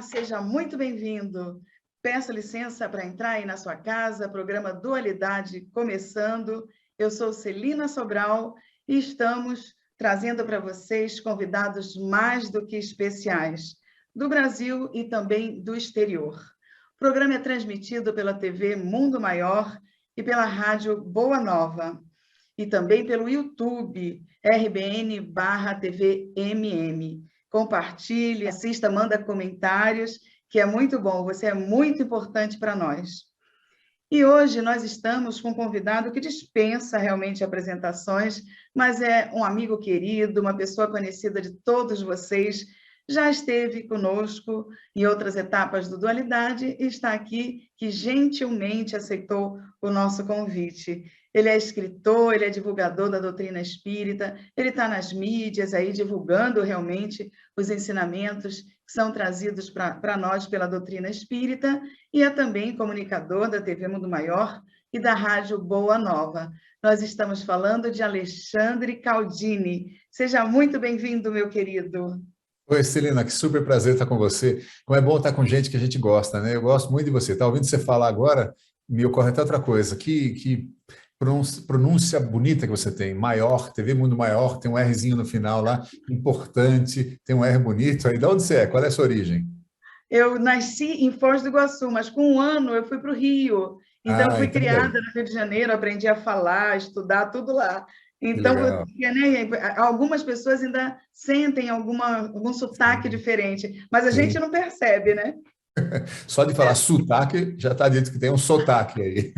seja muito bem-vindo. Peço licença para entrar aí na sua casa, programa Dualidade começando. Eu sou Celina Sobral e estamos trazendo para vocês convidados mais do que especiais, do Brasil e também do exterior. O programa é transmitido pela TV Mundo Maior e pela Rádio Boa Nova, e também pelo YouTube, RBN/TVMM. Compartilhe, assista, manda comentários, que é muito bom, você é muito importante para nós. E hoje nós estamos com um convidado que dispensa realmente apresentações, mas é um amigo querido, uma pessoa conhecida de todos vocês, já esteve conosco em outras etapas do Dualidade e está aqui, que gentilmente aceitou o nosso convite. Ele é escritor, ele é divulgador da doutrina espírita, ele está nas mídias aí divulgando realmente os ensinamentos que são trazidos para nós pela doutrina espírita, e é também comunicador da TV Mundo Maior e da Rádio Boa Nova. Nós estamos falando de Alexandre Caldini. Seja muito bem-vindo, meu querido. Oi, Celina, que super prazer estar com você. Como é bom estar com gente que a gente gosta, né? Eu gosto muito de você. Tá ouvindo você falar agora, me ocorre até outra coisa. Que pronúncia bonita que você tem. Maior, TV Mundo Maior, tem um Rzinho no final lá, importante, tem um R bonito. Aí, de onde você é? Qual é a sua origem? Eu nasci em Foz do Iguaçu, mas com 1 ano eu fui para o Rio. Então, eu fui Então criada daí. no Rio de Janeiro, aprendi a falar, estudar, tudo lá. Que Então, legal. né, algumas pessoas ainda sentem algum sotaque Sim, diferente, mas a gente sim. não percebe, né? Só de falar sotaque, já está dito que tem um sotaque aí.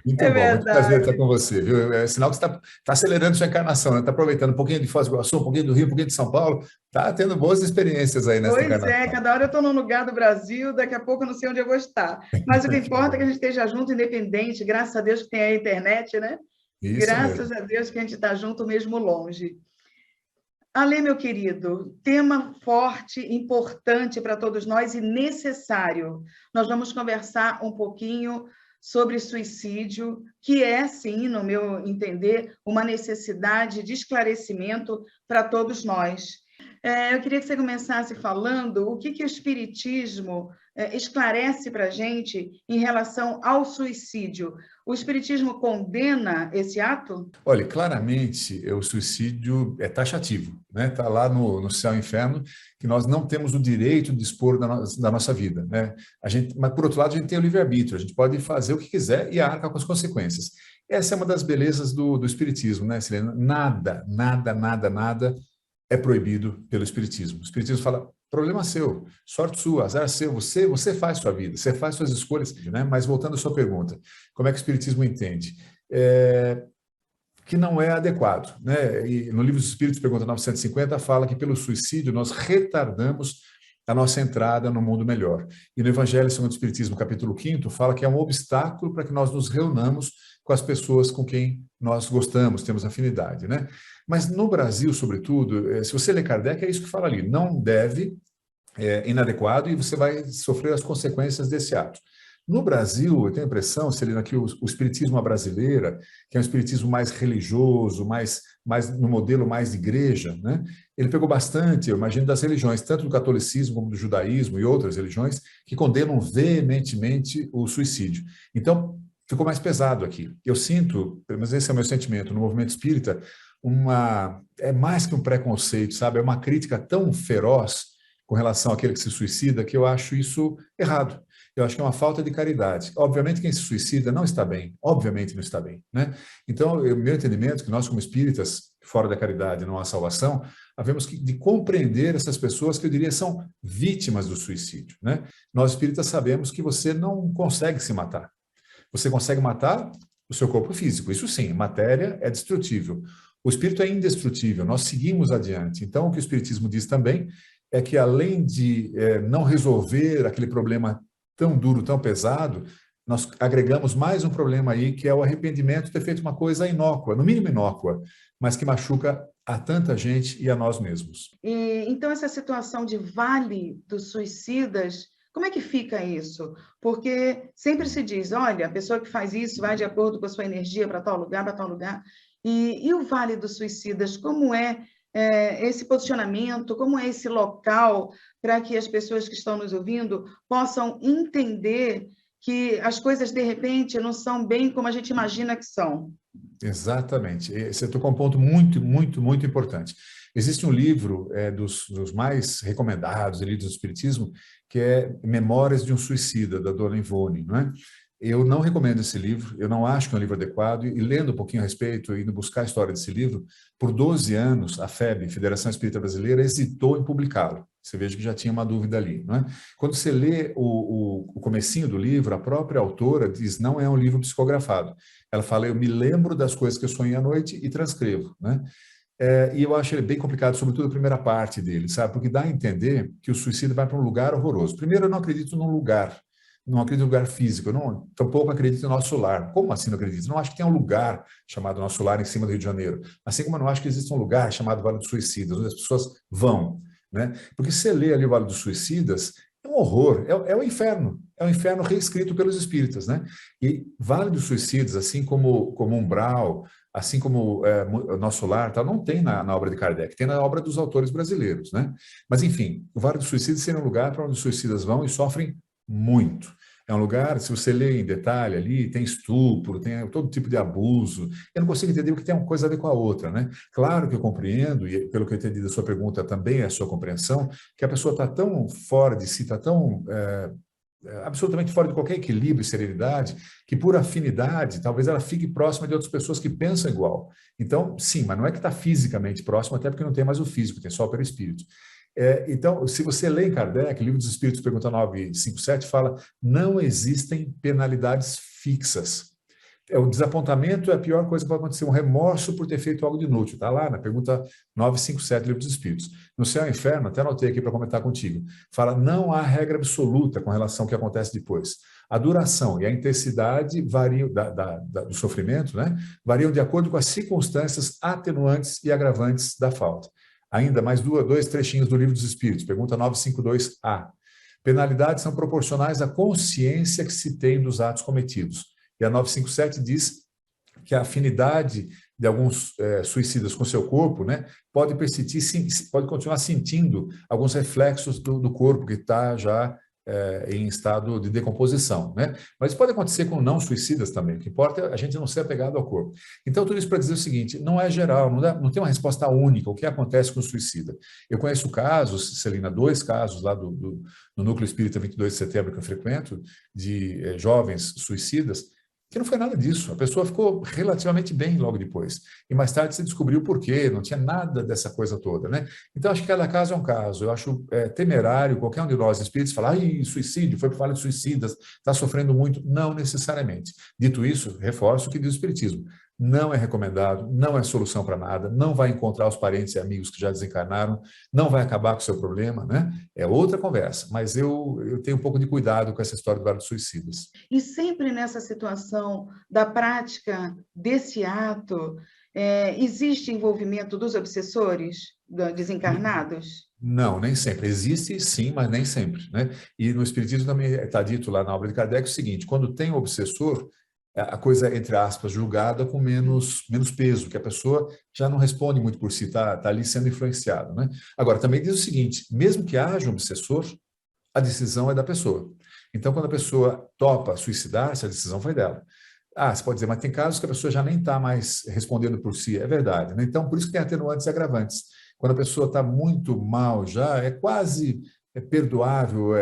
Muito É bom, muito prazer estar verdade. com você, viu? É sinal que você está acelerando sua encarnação, né? Está aproveitando um pouquinho de Foz do Iguaçu, um pouquinho do Rio, um pouquinho de São Paulo. Está tendo boas experiências aí nessa Pois é, encarnação. cada hora eu estou num lugar do Brasil, daqui a pouco eu não sei onde eu vou estar. Mas o que Que importa é que a bom. gente esteja junto, independente, graças a Deus que tem a internet, né? Isso mesmo. Graças a Deus que a gente está junto mesmo longe. Ale, meu querido, tema forte, importante para todos nós e necessário. Nós vamos conversar um pouquinho sobre suicídio, que é, sim, no meu entender, uma necessidade de esclarecimento para todos nós. Eu queria que você começasse falando o que o Espiritismo esclarece para a gente em relação ao suicídio. O Espiritismo condena esse ato? Olha, claramente o suicídio é taxativo, né? Está lá no céu e inferno que nós não temos o direito de dispor da nossa vida, né? Mas, por outro lado, a gente tem o livre-arbítrio, a gente pode fazer o que quiser e arca com as consequências. Essa é uma das belezas do Espiritismo, né, Selena? Nada, nada, nada, nada é proibido pelo Espiritismo. O Espiritismo fala, problema seu, sorte sua, azar seu, você faz sua vida, você faz suas escolhas, né? Mas voltando à sua pergunta, como é que o Espiritismo entende? Que não é adequado, né? E no Livro dos Espíritos, pergunta 950, fala que pelo suicídio nós retardamos a nossa entrada no mundo melhor. E no Evangelho segundo o Espiritismo, capítulo 5º, fala que é um obstáculo para que nós nos reunamos com as pessoas com quem nós gostamos, temos afinidade, né? Mas no Brasil, sobretudo, se você ler Kardec, é isso que fala ali, não deve, é inadequado e você vai sofrer as consequências desse ato. No Brasil, eu tenho a impressão, Celina, que o espiritismo à brasileira, que é um espiritismo mais religioso, mais no modelo mais de igreja, né? Ele pegou bastante, eu imagino, das religiões, tanto do catolicismo como do judaísmo e outras religiões, que condenam veementemente o suicídio. Então, ficou mais pesado aqui. Eu sinto, mas esse é o meu sentimento, no movimento espírita, é mais que um preconceito, sabe? É uma crítica tão feroz com relação àquele que se suicida, que eu acho isso errado. Eu acho que é uma falta de caridade. Obviamente, quem se suicida não está bem. Obviamente não está bem, né? Então, o meu entendimento é que nós, como espíritas, fora da caridade não há salvação, havemos de compreender essas pessoas que eu diria são vítimas do suicídio, né? Nós, espíritas, sabemos que você não consegue se matar. Você consegue matar o seu corpo físico. Isso sim, matéria é destrutível. O espírito é indestrutível. Nós seguimos adiante. Então, o que o espiritismo diz também é que, além de não resolver aquele problema tão duro, tão pesado, nós agregamos mais um problema aí, que é o arrependimento de ter feito uma coisa inócua, no mínimo inócua, mas que machuca a tanta gente e a nós mesmos. Então, essa situação de vale dos suicidas, como é que fica isso? Porque sempre se diz, olha, a pessoa que faz isso vai de acordo com a sua energia para tal lugar, para tal lugar. E o vale dos suicidas, como é esse posicionamento, como é esse local para que as pessoas que estão nos ouvindo possam entender que as coisas, de repente, não são bem como a gente imagina que são. Exatamente. Você tocou um ponto muito, muito, muito importante. Existe um livro dos mais recomendados, livros do Espiritismo, que é Memórias de um Suicida, da dona Ivone, não é? Eu não recomendo esse livro, eu não acho que é um livro adequado, e lendo um pouquinho a respeito, indo buscar a história desse livro, por 12 anos, a FEB, Federação Espírita Brasileira, hesitou em publicá-lo. Você veja que já tinha uma dúvida ali, não é? Quando você lê o comecinho do livro, a própria autora diz, não é um livro psicografado. Ela fala, eu me lembro das coisas que eu sonhei à noite e transcrevo, né? E eu acho ele bem complicado, sobretudo a primeira parte dele, sabe? Porque dá a entender que o suicídio vai para um lugar horroroso. Primeiro, eu não acredito num lugar, não acredito no lugar físico, eu não, tampouco acredito no nosso lar. Como assim não acredito? Não acho que tem um lugar chamado nosso lar em cima do Rio de Janeiro. Assim como eu não acho que existe um lugar chamado Vale dos Suicidas, onde as pessoas vão, né? Porque se você lê ali o Vale dos Suicidas, é um horror, é o inferno reescrito pelos espíritas, né? E Vale dos Suicidas, assim como Umbral, assim como Nosso Lar, tal, não tem na obra de Kardec, tem na obra dos autores brasileiros, né? Mas, enfim, o Vale dos Suicidas seria um lugar para onde os suicidas vão e sofrem muito. É um lugar, se você lê em detalhe ali, tem estupro, tem todo tipo de abuso. Eu não consigo entender o que tem uma coisa a ver com a outra, né? Claro que eu compreendo, e pelo que eu entendi da sua pergunta também é a sua compreensão, que a pessoa está tão fora de si, está tão absolutamente fora de qualquer equilíbrio e serenidade, que por afinidade, talvez ela fique próxima de outras pessoas que pensam igual. Então, sim, mas não é que está fisicamente próximo, até porque não tem mais o físico, tem só o perispírito. Então, se você lê em Kardec, Livro dos Espíritos, pergunta 957, fala, não existem penalidades fixas. O desapontamento é a pior coisa que pode acontecer, um remorso por ter feito algo de inútil. Está lá na pergunta 957, Livro dos Espíritos. No Céu e Inferno, até anotei aqui para comentar contigo, fala, não há regra absoluta com relação ao que acontece depois. A duração e a intensidade variam do sofrimento, né? Variam de acordo com as circunstâncias atenuantes e agravantes da falta. Ainda mais dois trechinhos do Livro dos Espíritos, pergunta 952A. Penalidades são proporcionais à consciência que se tem dos atos cometidos. E a 957 diz que a afinidade de alguns suicidas com seu corpo, né, pode persistir, pode continuar sentindo alguns reflexos do corpo que está já em estado de decomposição, né? Mas pode acontecer com não suicidas também. O que importa é a gente não ser apegado ao corpo. Então, tudo isso para dizer o seguinte, não é geral, não tem uma resposta única, o que acontece com o suicida. Eu conheço casos, Celina, 2 casos lá do Núcleo Espírita 22 de Setembro que eu frequento, de jovens suicidas, que não foi nada disso. A pessoa ficou relativamente bem logo depois. E mais tarde se descobriu o porquê, não tinha nada dessa coisa toda, né? Então, acho que cada caso é um caso. Eu acho temerário qualquer um de nós espíritos falar, suicídio, foi por falar de suicidas, está sofrendo muito. Não necessariamente. Dito isso, reforço o que diz o Espiritismo. Não é recomendado, não é solução para nada, não vai encontrar os parentes e amigos que já desencarnaram, não vai acabar com o seu problema, né? É outra conversa, mas eu tenho um pouco de cuidado com essa história do vários suicidas. E sempre nessa situação da prática desse ato, existe envolvimento dos obsessores, desencarnados? Não, nem sempre. Existe sim, mas nem sempre, né? E no Espiritismo também está dito lá na obra de Kardec o seguinte, quando tem o obsessor, a coisa é, entre aspas, julgada com menos peso, que a pessoa já não responde muito por si, está ali sendo influenciada, né? Agora, também diz o seguinte, mesmo que haja um obsessor, a decisão é da pessoa. Então, quando a pessoa topa suicidar-se, a decisão foi dela. Você pode dizer, mas tem casos que a pessoa já nem está mais respondendo por si. É verdade, né? Então, por isso que tem atenuantes e agravantes. Quando a pessoa está muito mal já, é quase perdoável,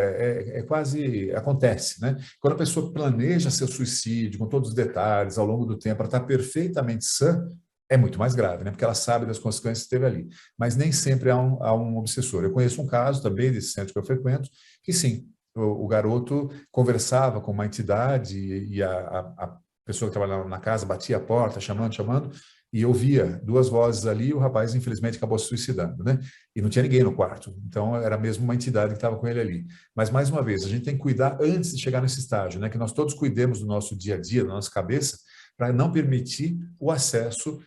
quase acontece, né? Quando a pessoa planeja seu suicídio com todos os detalhes ao longo do tempo, ela está perfeitamente sã, é muito mais grave, né? Porque ela sabe das consequências que teve ali. Mas nem sempre há um obsessor. Eu conheço um caso também desse centro que eu frequento, que sim, o garoto conversava com uma entidade e a pessoa que trabalhava na casa batia a porta, chamando, e eu via 2 vozes ali e o rapaz, infelizmente, acabou se suicidando, né? E não tinha ninguém no quarto, então era mesmo uma entidade que estava com ele ali. Mas, mais uma vez, a gente tem que cuidar antes de chegar nesse estágio, né? Que nós todos cuidemos do nosso dia a dia, da nossa cabeça, para não permitir o acesso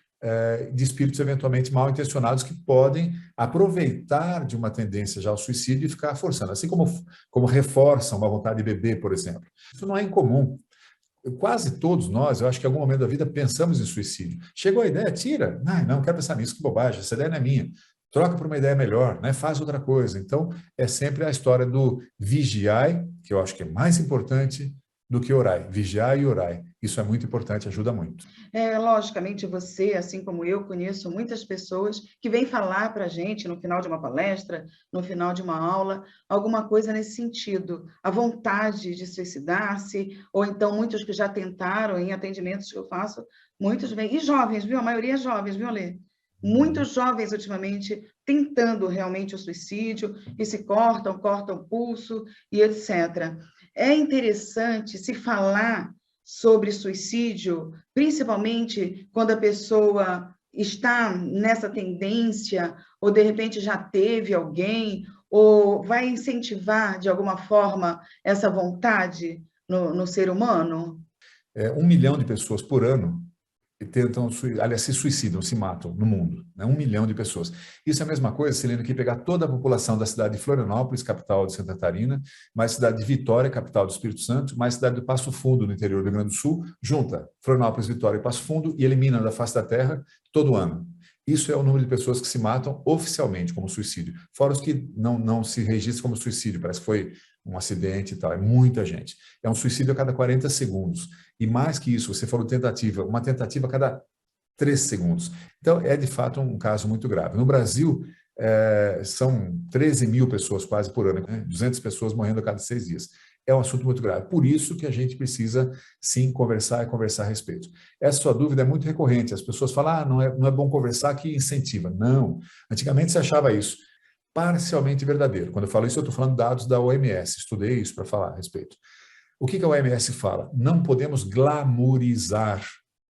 de espíritos eventualmente mal intencionados que podem aproveitar de uma tendência já ao suicídio e ficar forçando, assim como reforçam uma vontade de beber, por exemplo. Isso não é incomum. Quase todos nós, eu acho que em algum momento da vida, pensamos em suicídio. Chegou a ideia, tira. Não quero pensar nisso, que bobagem, essa ideia não é minha. troca por uma ideia melhor, né? Faz outra coisa. Então, é sempre a história do vigiai, que eu acho que é mais importante do que orai. Vigiai e orai. Isso é muito importante, ajuda muito. Logicamente, você, assim como eu, conheço muitas pessoas que vêm falar para a gente no final de uma palestra, no final de uma aula, alguma coisa nesse sentido. A vontade de suicidar-se, ou então muitos que já tentaram em atendimentos que eu faço, muitos vêm, e jovens, viu? A maioria é jovens, viu, Alê? Muitos jovens, ultimamente, tentando realmente o suicídio, e se cortam o pulso, e etc. É interessante se falar sobre suicídio, principalmente quando a pessoa está nessa tendência, ou de repente já teve alguém, ou vai incentivar, de alguma forma, essa vontade no ser humano? 1 milhão de pessoas por ano tentam, aliás, se suicidam, se matam no mundo, né? 1 milhão de pessoas. Isso é a mesma coisa, Celina, que pegar toda a população da cidade de Florianópolis, capital de Santa Catarina, mais cidade de Vitória, capital do Espírito Santo, mais cidade do Passo Fundo, no interior do Rio Grande do Sul, junta Florianópolis, Vitória e Passo Fundo e elimina da face da terra todo ano. Isso é o número de pessoas que se matam oficialmente como suicídio, fora os que não se registram como suicídio, parece que foi um acidente e tal, é muita gente. É um suicídio a cada 40 segundos. E mais que isso, você falou tentativa, uma tentativa a cada 3 segundos. Então, é de fato um caso muito grave. No Brasil, são 13 mil pessoas quase por ano, né? 200 pessoas morrendo a cada 6 dias. É um assunto muito grave. Por isso que a gente precisa, sim, conversar e conversar a respeito. Essa sua dúvida é muito recorrente. As pessoas falam, não é bom conversar, que incentiva. Não. Antigamente se achava isso. Parcialmente verdadeiro. Quando eu falo isso, eu estou falando dados da OMS. Estudei isso para falar a respeito. O que a OMS fala? Não podemos glamourizar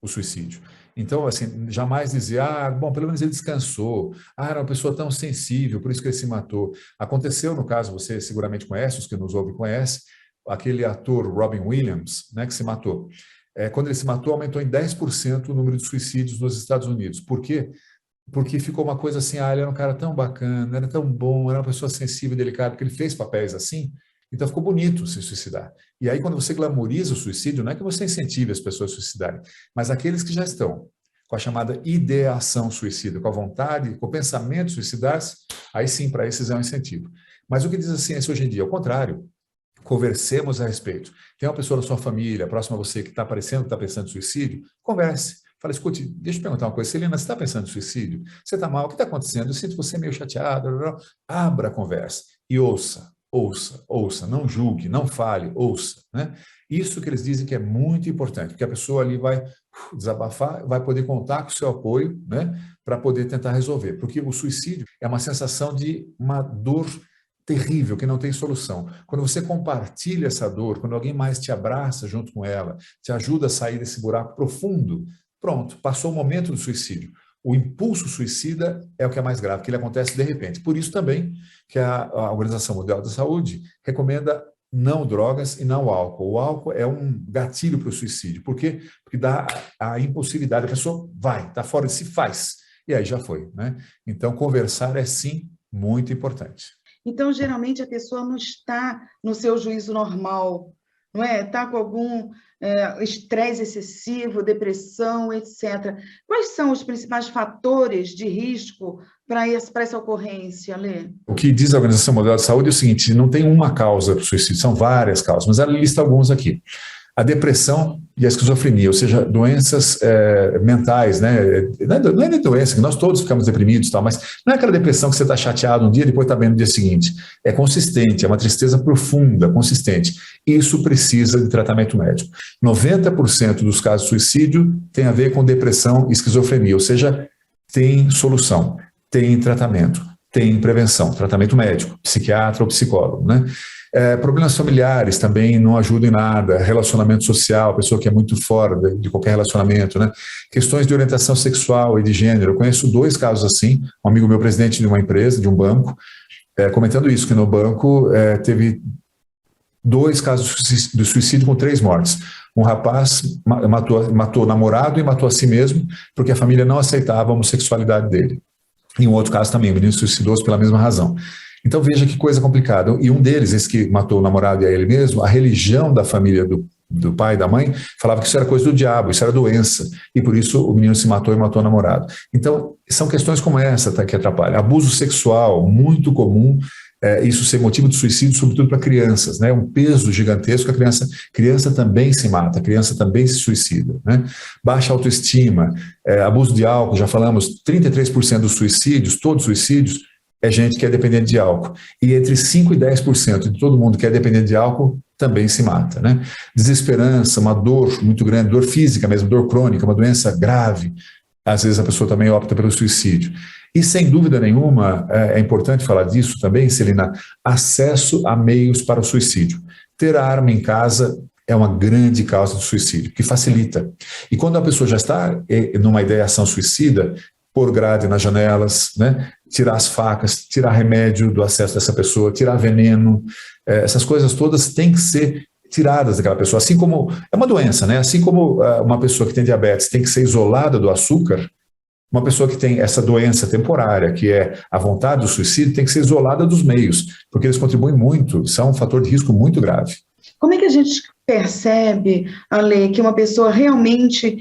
o suicídio. Então, assim, jamais dizer, bom, pelo menos ele descansou, era uma pessoa tão sensível, por isso que ele se matou. Aconteceu, no caso, você seguramente conhece, os que nos ouvem conhecem, aquele ator Robin Williams, né, que se matou. Quando ele se matou, aumentou em 10% o número de suicídios nos Estados Unidos. Por quê? Porque ficou uma coisa assim, ele era um cara tão bacana, era tão bom, era uma pessoa sensível e delicada, porque ele fez papéis assim, então ficou bonito se suicidar. E aí, quando você glamouriza o suicídio, não é que você incentive as pessoas a suicidarem, mas aqueles que já estão com a chamada ideação suicida, com a vontade, com o pensamento de suicidar-se, aí sim, para esses é um incentivo. Mas o que diz a ciência hoje em dia? Ao contrário, conversemos a respeito. Tem uma pessoa da sua família, próxima a você, que está parecendo que está pensando em suicídio, converse. Fala, escute, deixa eu perguntar uma coisa, Celina, você está pensando em suicídio? Você está mal? O que está acontecendo? Eu sinto você meio chateado. Abra a conversa e ouça. Ouça, não julgue, não fale, ouça, né? Isso que eles dizem que é muito importante, porque a pessoa ali vai desabafar, vai poder contar com o seu apoio, né, para poder tentar resolver, porque o suicídio é uma sensação de uma dor terrível, que não tem solução. Quando você compartilha essa dor, quando alguém mais te abraça junto com ela, te ajuda a sair desse buraco profundo, pronto, passou o momento do suicídio. O impulso suicida é o que é mais grave, que ele acontece de repente. Por isso também que a Organização Mundial da Saúde recomenda não drogas e não álcool. O álcool é um gatilho para o suicídio. Por quê? Porque dá a impulsividade. A pessoa vai, está fora de si, faz. E aí já foi, né? Então, conversar é sim muito importante. Então, geralmente, a pessoa não está no seu juízo normal, não é? Está com algum estresse excessivo, depressão, etc. Quais são os principais fatores de risco para essa ocorrência, Lê? O que diz a Organização Mundial de Saúde é o seguinte, não tem uma causa para o suicídio, são várias causas, mas ela lista alguns aqui. A depressão e a esquizofrenia, ou seja, doenças mentais, né? Não é de doença, que nós todos ficamos deprimidos, tal, mas não é aquela depressão que você está chateado um dia e depois está bem no dia seguinte. É consistente, é uma tristeza profunda, consistente. Isso precisa de tratamento médico. 90% dos casos de suicídio tem a ver com depressão e esquizofrenia, ou seja, tem solução, tem tratamento, tem prevenção, tratamento médico, psiquiatra ou psicólogo, né? Problemas familiares também não ajudam em nada, relacionamento social, pessoa que é muito fora de qualquer relacionamento, né? Questões de orientação sexual e de gênero, eu conheço 2 casos assim, um amigo meu, presidente de uma empresa, de um banco, comentando isso, que no banco teve 2 casos de suicídio com 3 mortes. Um rapaz matou o namorado e matou a si mesmo, porque a família não aceitava a homossexualidade dele. Em um outro caso também, o menino suicidou-se pela mesma razão. Então veja que coisa complicada. E um deles, esse que matou o namorado e a ele mesmo, a religião da família do pai e da mãe, falava que isso era coisa do diabo, isso era doença, e por isso o menino se matou e matou o namorado. Então, são questões como essa, tá, que atrapalham. Abuso sexual, muito comum, isso ser motivo de suicídio, sobretudo para crianças, né? Um peso gigantesco, a criança também se mata, a criança também se suicida, né? Baixa autoestima, abuso de álcool, já falamos, 33% dos suicídios, todos os suicídios, é gente que é dependente de álcool. E entre 5% e 10% de todo mundo que é dependente de álcool também se mata, né? Desesperança, uma dor muito grande, dor física mesmo, dor crônica, uma doença grave, às vezes a pessoa também opta pelo suicídio. E, sem dúvida nenhuma, é importante falar disso também, Celina, acesso a meios para o suicídio. Ter a arma em casa é uma grande causa de suicídio, que facilita. E quando a pessoa já está numa ideação suicida, pôr grade nas janelas, né? Tirar as facas, tirar remédio do acesso dessa pessoa, tirar veneno, essas coisas todas têm que ser tiradas daquela pessoa. Assim como, é uma doença, né? Assim como uma pessoa que tem diabetes tem que ser isolada do açúcar, uma pessoa que tem essa doença temporária, que é a vontade do suicídio, tem que ser isolada dos meios, porque eles contribuem muito, são um fator de risco muito grave. Como é que a gente percebe, Ale, que uma pessoa realmente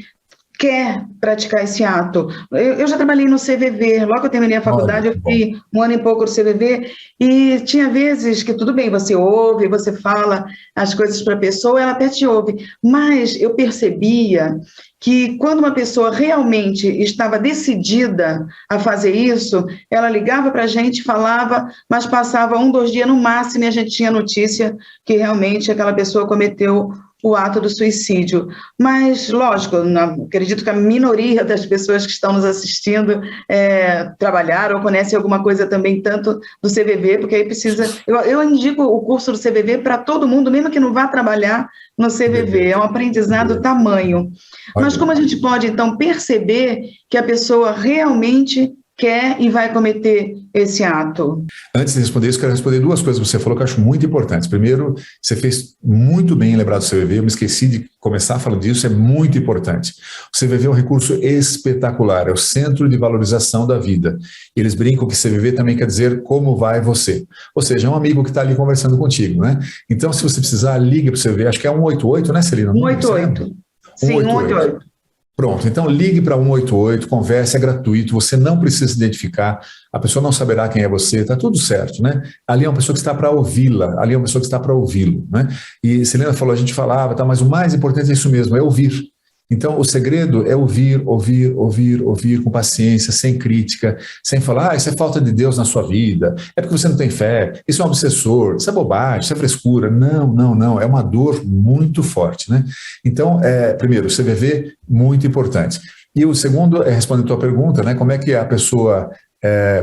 quer praticar esse ato? Eu já trabalhei no CVV, logo que eu terminei a faculdade, eu fiquei um ano e pouco no CVV, e tinha vezes que tudo bem, você ouve, você fala as coisas para a pessoa, ela até te ouve, mas eu percebia que quando uma pessoa realmente estava decidida a fazer isso, ela ligava para a gente, falava, mas passava 1, 2 dias no máximo e a gente tinha notícia que realmente aquela pessoa cometeu o ato do suicídio. Mas, lógico, acredito que a minoria das pessoas que estão nos assistindo trabalharam ou conhecem alguma coisa também, tanto do CVV, porque aí precisa... Eu indico o curso do CVV para todo mundo, mesmo que não vá trabalhar no CVV, é um aprendizado tamanho. Mas como a gente pode, então, perceber que a pessoa realmente quer e vai cometer esse ato? Antes de responder isso, quero responder 2 coisas que você falou que eu acho muito importantes. Primeiro, você fez muito bem em lembrar do CVV, eu me esqueci de começar falando disso, é muito importante. O CVV é um recurso espetacular, é o Centro de Valorização da Vida. Eles brincam que CVV também quer dizer como vai você. Ou seja, é um amigo que está ali conversando contigo, né? Então, se você precisar, ligue para o CVV, acho que é 188, né, Celina? 188. Sim, 188. Pronto, então ligue para 188, converse, é gratuito, você não precisa se identificar, a pessoa não saberá quem é você, está tudo certo, né? Ali é uma pessoa que está para ouvi-la, ali é uma pessoa que está para ouvi-lo, né? E Celina falou, a gente falava, tá, mas o mais importante é isso mesmo, é ouvir. Então, o segredo é ouvir com paciência, sem crítica, sem falar, isso é falta de Deus na sua vida, é porque você não tem fé, isso é um obsessor, isso é bobagem, isso é frescura. Não, é uma dor muito forte, né? Então, primeiro, o CVV, muito importante. E o segundo, respondendo a tua pergunta, né, como é que a pessoa,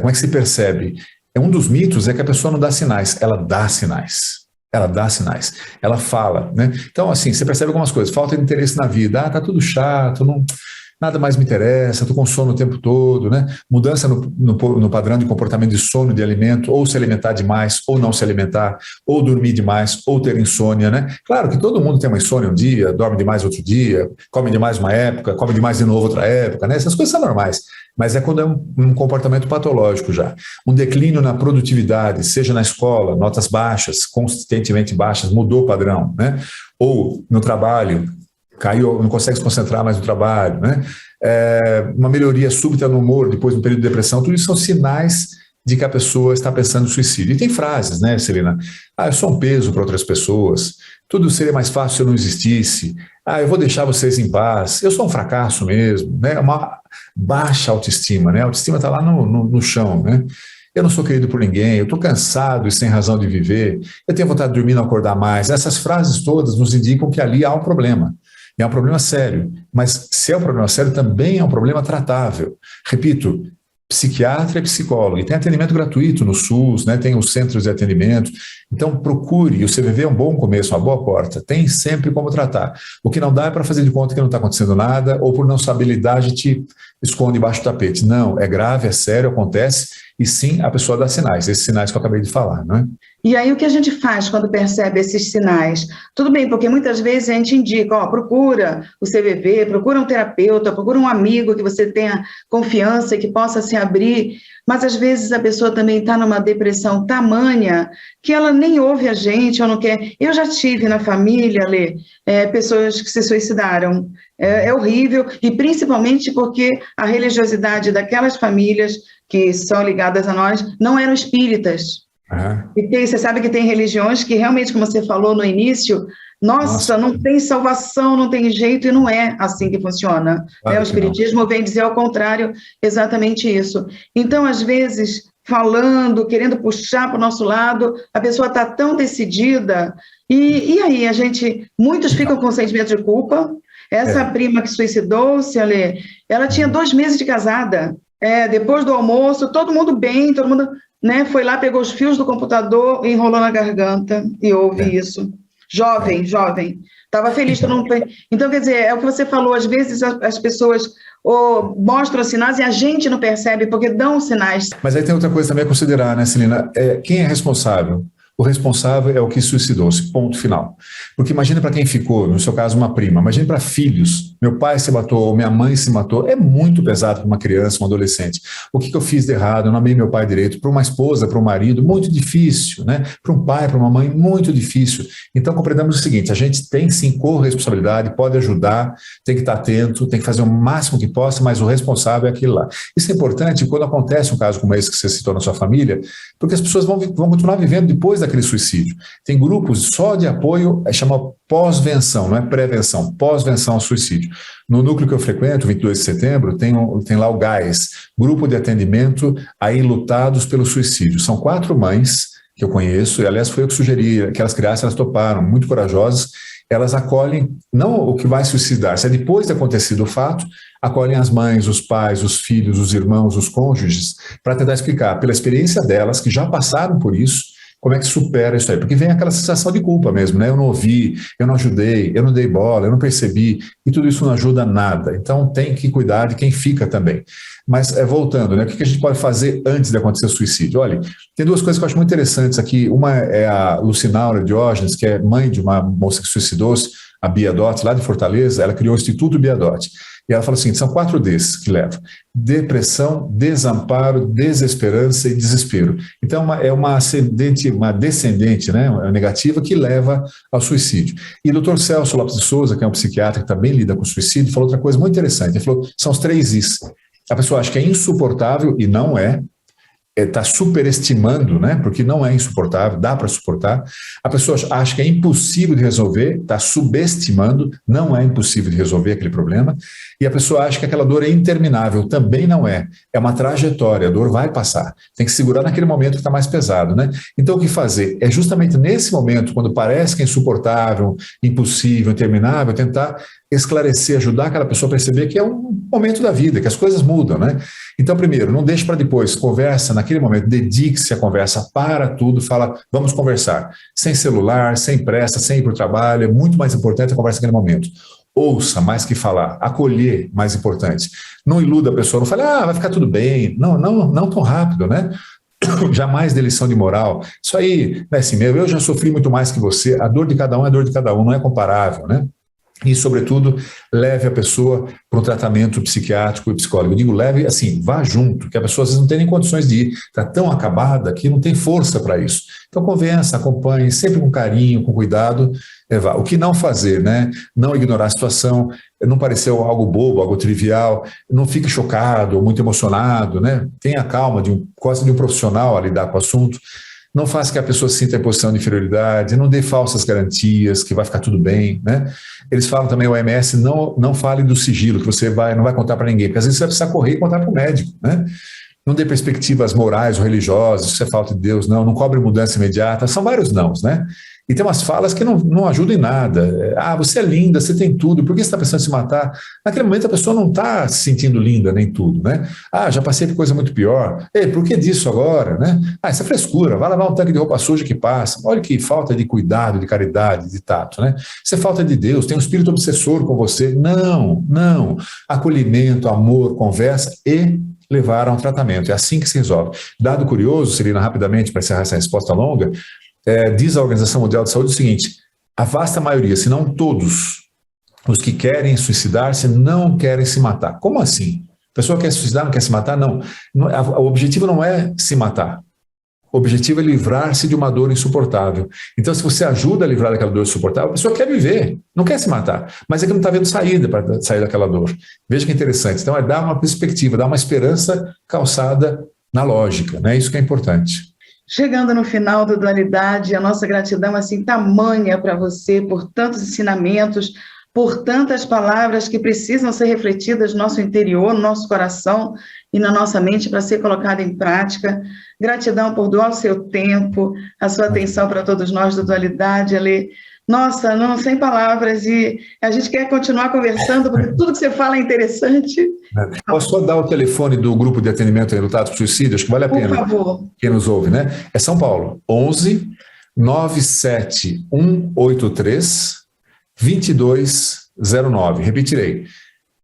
como é que se percebe? Um dos mitos é que a pessoa não dá sinais, ela dá sinais. Ela dá sinais, ela fala, né? Então, assim, você percebe algumas coisas, falta de interesse na vida, tá tudo chato, nada mais me interessa, tô com sono o tempo todo, né? Mudança no padrão de comportamento de sono, de alimento, ou se alimentar demais, ou não se alimentar, ou dormir demais, ou ter insônia, né? Claro que todo mundo tem uma insônia um dia, dorme demais outro dia, come demais uma época, come demais de novo outra época, né? Essas coisas são normais. Mas é quando é um comportamento patológico já. Um declínio na produtividade, seja na escola, notas baixas, consistentemente baixas, mudou o padrão, né? Ou no trabalho, caiu, não consegue se concentrar mais no trabalho, né? Uma melhoria súbita no humor, depois de um período de depressão, tudo isso são sinais de que a pessoa está pensando em suicídio. E tem frases, né, Celina? Eu sou um peso para outras pessoas, tudo seria mais fácil se eu não existisse, eu vou deixar vocês em paz, eu sou um fracasso mesmo, né? Uma baixa autoestima, né? A autoestima está lá no chão, né? Eu não sou querido por ninguém, eu estou cansado e sem razão de viver, eu tenho vontade de dormir e não acordar mais. Essas frases todas nos indicam que ali há um problema. E é um problema sério, mas se é um problema sério, também é um problema tratável. Repito, psiquiatra e psicólogo, e tem atendimento gratuito no SUS, né? Tem os centros de atendimento, então procure, e o CVV é um bom começo, uma boa porta, tem sempre como tratar. O que não dá é para fazer de conta que não está acontecendo nada, ou por não saber lidar, a gente esconde embaixo do tapete. Não, é grave, é sério, acontece, e sim, a pessoa dá sinais, esses sinais que eu acabei de falar, não é? E aí o que a gente faz quando percebe esses sinais? Tudo bem, porque muitas vezes a gente indica, ó, procura o CVV, procura um terapeuta, procura um amigo que você tenha confiança e que possa se abrir, mas às vezes a pessoa também está numa depressão tamanha que ela nem ouve a gente, ou não quer. Eu já tive na família, Lê, pessoas que se suicidaram. É horrível, e principalmente porque a religiosidade daquelas famílias que são ligadas a nós não eram espíritas. Uhum. E você sabe que tem religiões que realmente, como você falou no início, nossa, não tem salvação, não tem jeito, e não é assim que funciona. Claro O Espiritismo vem dizer ao contrário, exatamente isso. Então, às vezes, falando, querendo puxar para o nosso lado, a pessoa está tão decidida, e aí muitos ficam com sentimento de culpa. Essa prima que suicidou-se, ela tinha 2 meses de casada. Depois do almoço, todo mundo bem, todo mundo, né, foi lá, pegou os fios do computador, enrolou na garganta e houve isso. Jovem, estava feliz. Então, quer dizer, é o que você falou, às vezes as pessoas mostram sinais e a gente não percebe porque dão sinais. Mas aí tem outra coisa também a considerar, né, Celina? Quem é responsável? O responsável é o que suicidou-se, ponto final. Porque imagina para quem ficou, no seu caso, uma prima, imagina para filhos, meu pai se matou, minha mãe se matou, é muito pesado para uma criança, um adolescente. O que eu fiz de errado? Eu não amei meu pai direito. Para uma esposa, para um marido, muito difícil, né? Para um pai, para uma mãe, muito difícil. Então, compreendamos o seguinte, a gente tem sim corresponsabilidade, pode ajudar, tem que estar atento, tem que fazer o máximo que possa, mas o responsável é aquele lá. Isso é importante quando acontece um caso como esse que você citou na sua família, porque as pessoas vão continuar vivendo depois daquele suicídio. Tem grupos só de apoio, chama pós-venção, não é prevenção, pós-venção ao suicídio. No núcleo que eu frequento, 22 de setembro, tem lá o GAES, Grupo de Atendimento a Enlutados pelo Suicídio. São 4 mães que eu conheço, e aliás foi eu que sugeri que elas criassem, elas toparam, muito corajosas, elas acolhem, não o que vai suicidar, se é depois de acontecido o fato, acolhem as mães, os pais, os filhos, os irmãos, os cônjuges, para tentar explicar, pela experiência delas, que já passaram por isso, como é que supera isso aí? Porque vem aquela sensação de culpa mesmo, né? Eu não ouvi, eu não ajudei, eu não dei bola, eu não percebi, e tudo isso não ajuda nada. Então tem que cuidar de quem fica também. Mas voltando, né? O que a gente pode fazer antes de acontecer o suicídio? Olha, tem 2 coisas que eu acho muito interessantes aqui. Uma é a Lucinaura Diógenes, que é mãe de uma moça que suicidou-se, a Bia Dott, lá de Fortaleza. Ela criou o Instituto Bia Dott. E ela fala assim, são 4 Ds que levam: depressão, desamparo, desesperança e desespero. Então é uma descendente, né, negativa que leva ao suicídio. E o Dr. Celso Lopes de Souza, que é um psiquiatra que também lida com suicídio, falou outra coisa muito interessante. Ele falou, são os 3 Is. A pessoa acha que é insuportável e não é. Está superestimando, né? Porque não é insuportável, dá para suportar. A pessoa acha que é impossível de resolver, está subestimando, não é impossível de resolver aquele problema. E a pessoa acha que aquela dor é interminável, também não é. É uma trajetória, a dor vai passar. Tem que segurar naquele momento que está mais pesado, né? Então o que fazer? É justamente nesse momento, quando parece que é insuportável, impossível, interminável, tentar esclarecer, ajudar aquela pessoa a perceber que é um momento da vida, que as coisas mudam, né? Então, primeiro, não deixe para depois, conversa naquele momento, dedique-se à conversa, para tudo, fala, vamos conversar. Sem celular, sem pressa, sem ir para o trabalho, é muito mais importante a conversa naquele momento. Ouça mais que falar, acolher mais importante. Não iluda a pessoa, não fale, vai ficar tudo bem. Não tão rápido, né? Jamais dê lição de moral. Isso aí não é assim mesmo, eu já sofri muito mais que você, a dor de cada um é dor de cada um, não é comparável, né? E, sobretudo, leve a pessoa para um tratamento psiquiátrico e psicólogo. Eu digo leve, assim, vá junto, que a pessoa às vezes não tem nem condições de ir, está tão acabada que não tem força para isso. Então, convença, acompanhe, sempre com carinho, com cuidado, vá. O que não fazer, né? Não ignorar a situação, não parecer algo bobo, algo trivial, não fique chocado ou muito emocionado, né? Tenha calma, goste de um profissional a lidar com o assunto. Não faça que a pessoa sinta a posição de inferioridade, não dê falsas garantias, que vai ficar tudo bem, né? Eles falam também, o OMS, não fale do sigilo, que você não vai contar para ninguém, porque às vezes você vai precisar correr e contar para o médico, né? Não dê perspectivas morais ou religiosas, isso é falta de Deus, não cobre mudança imediata, são vários nãos, né? E tem umas falas que não ajudam em nada. Você é linda, você tem tudo, por que você está pensando em se matar? Naquele momento a pessoa não está se sentindo linda nem tudo, né? Já passei por coisa muito pior. Ei, por que disso agora, né? Essa frescura, vai lavar um tanque de roupa suja que passa. Olha que falta de cuidado, de caridade, de tato, né? Isso é falta de Deus, tem um espírito obsessor com você. Não. Acolhimento, amor, conversa e levar a um tratamento. É assim que se resolve. Dado curioso, Celina, rapidamente, para encerrar essa resposta longa, diz a Organização Mundial de Saúde o seguinte: a vasta maioria, se não todos, os que querem suicidar-se não querem se matar. Como assim? A pessoa quer se suicidar, não quer se matar? Não. O objetivo não é se matar. O objetivo é livrar-se de uma dor insuportável. Então, se você ajuda a livrar daquela dor insuportável, a pessoa quer viver, não quer se matar, mas é que não está vendo saída para sair daquela dor. Veja que interessante. Então, é dar uma perspectiva, dar uma esperança calçada na lógica, né? Isso que é importante. Chegando no final do Dualidade, a nossa gratidão assim tamanha para você por tantos ensinamentos, por tantas palavras que precisam ser refletidas no nosso interior, no nosso coração e na nossa mente para ser colocada em prática. Gratidão por doar o seu tempo, a sua atenção para todos nós do Dualidade, Ale. Nossa, não, sem palavras, e a gente quer continuar conversando, porque tudo que você fala é interessante. Posso só dar o telefone do grupo de atendimento em lutados por suicídio? Acho que vale a pena. Por favor. Quem nos ouve, né? É São Paulo, 11 97183 2209. Repetirei.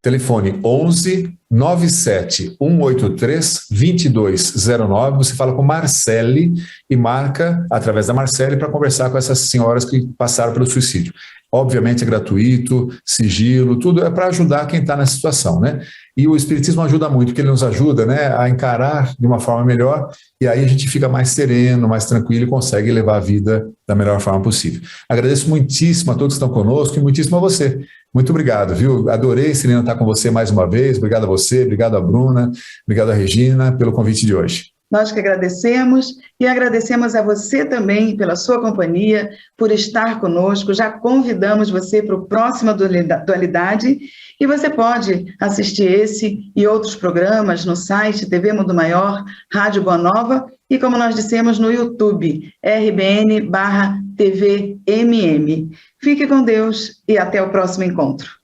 Telefone 11 97183 2209. Você fala com Marcele e marca através da Marcele para conversar com essas senhoras que passaram pelo suicídio. Obviamente é gratuito, sigilo, tudo é para ajudar quem está nessa situação, né? E o Espiritismo ajuda muito, porque ele nos ajuda, né, a encarar de uma forma melhor, e aí a gente fica mais sereno, mais tranquilo e consegue levar a vida da melhor forma possível. Agradeço muitíssimo a todos que estão conosco e muitíssimo a você. Muito obrigado, viu? Adorei, Celina, estar com você mais uma vez. Obrigado a você, obrigado a Bruna, obrigado a Regina pelo convite de hoje. Nós que agradecemos e agradecemos a você também pela sua companhia, por estar conosco. Já convidamos você para o próximo Dualidade e você pode assistir esse e outros programas no site TV Mundo Maior, Rádio Boa Nova e, como nós dissemos, no YouTube, RBN/TVMM. Fique com Deus e até o próximo encontro.